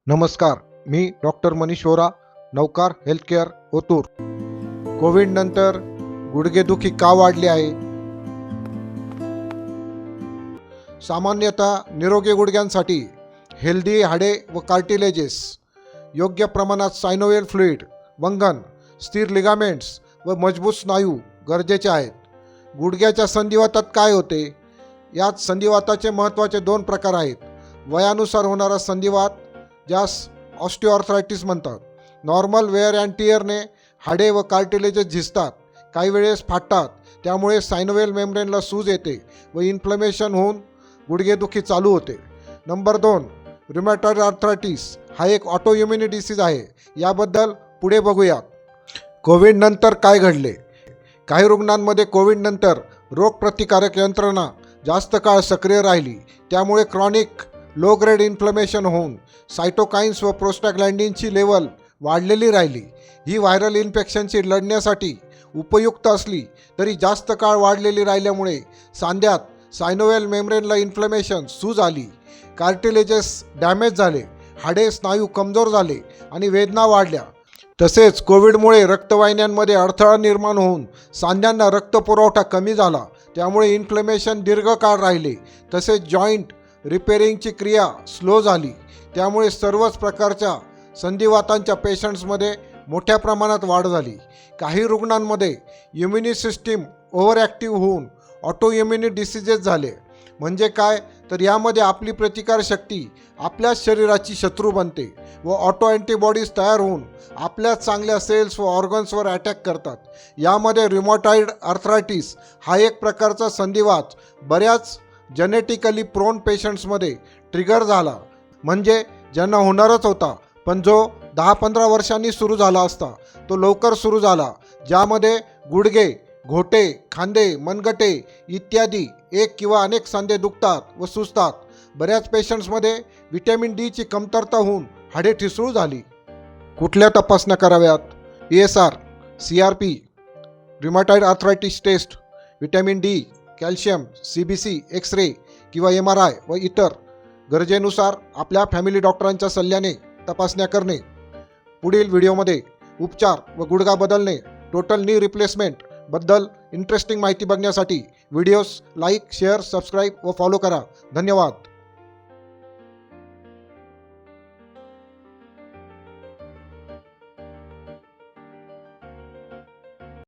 नमस्कार, मी doctor Manish Vora, Navkar healthcare Otur. Covid नंतर गुडघेदुखी का वाढली आहे? सामान्यतः निरोगी गुडघ्यांसाठी हेल्दी हाडे व कार्टिलेजेस, योग्य प्रमाणात सायनोव्हियल फ्लुइड, वंगण, स्थिर लिगामेंट्स व मजबूत स्नायू गरजेचे आहेत. गुडघ्याच्या संधिवातात काय होते? यात संधिवाताचे महत्त्वाचे 2 प्रकार आहेत. वयानुसार होणारा संधिवात, ज्यास ऑस्टिओआर्थरायटिस म्हणतात. नॉर्मल वेअर अँड टिअरने हाडे व कार्टिलेजेस झिजतात, काही वेळेस फाटतात. त्यामुळे सायनोव्हियल मेम्ब्रेनला सूज येते व इन्फ्लमेशन होऊन गुडघेदुखी चालू होते. नंबर 2, रुमॅटॉइड आर्थरायटिस हा एक ऑटोइम्युनी डिसीज आहे. याबद्दल पुढे बघूयात. कोविड नंतर काय घडले? काही रुग्णांमध्ये कोविड नंतर रोगप्रतिकारक यंत्रणा जास्त काळ सक्रिय राहिली. त्यामुळे क्रॉनिक लो ग्रेड इन्फ्लमेशन होऊन सायटोकाइन्स व प्रोस्टाग्लॅन्डिनची लेवल वाढलेली राहिली. ही व्हायरल इन्फेक्शनशी लढण्यासाठी उपयुक्त असली तरी जास्त काळ वाढलेली राहिल्यामुळे सांध्यात सायनोव्हियल मेम्ब्रेनला इन्फ्लमेशन, सूज आली, कार्टिलेजेस डॅमेज झाले, हाडे स्नायू कमजोर झाले आणि वेदना वाढल्या. तसेच कोविडमुळे रक्तवाहिन्यांमध्ये अडथळा निर्माण होऊन सांध्यांना रक्तपुरवठा कमी झाला. त्यामुळे इन्फ्लमेशन दीर्घकाळ राहिले. तसेच जॉईंट रिपेरिंगची क्रिया स्लो झाली. त्यामुळे सर्वच प्रकारच्या संधिवातांच्या पेशंट्समध्ये मोठ्या प्रमाणात वाढ झाली. काही रुग्णांमध्ये इम्युनी सिस्टीम ओव्हर ॲक्टिव्ह होऊन ऑटोइम्युनी डिसीजेस झाले. म्हणजे काय? तर यामध्ये आपली प्रतिकारशक्ती आपल्याच शरीराची शत्रू बनते व ऑटो अँटीबॉडीज तयार होऊन आपल्याच चांगल्या सेल्स व ऑर्गन्सवर अटॅक करतात. यामध्ये रुमॅटॉइड आर्थरायटिस हा एक प्रकारचा संधिवात बऱ्याच जेनेटिकली प्रोन पेशंट्समध्ये ट्रिगर झाला. म्हणजे ज्यांना होणारच होता, पण जो 10-15 वर्षांनी सुरू झाला असता तो लवकर सुरू झाला. ज्यामध्ये गुडघे, घोटे, खांदे, मनगटे इत्यादी एक किंवा अनेक सांधे दुखतात व सुजतात. बऱ्याच पेशंट्समध्ये व्हिटॅमिन डीची कमतरता होऊन हाडे ठिसूळ झाली. कुठल्या तपासण्या कराव्यात? ESR, CRP, rheumatoid arthritis test, vitamin D, calcium, CBC, x-ray किंवा MRI व इतर गरजेनुसार आपल्या फॅमिली डॉक्टरांच्या सल्ल्याने तपासण्या करणे. पुढील व्हिडिओमध्ये उपचार व गुडघा बदलणे, टोटल नी रिप्लेसमेंट बद्दल इंटरेस्टिंग माहिती बघण्यासाठी व्हिडिओस लाईक, शेअर, सबस्क्राईब व फॉलो करा. धन्यवाद.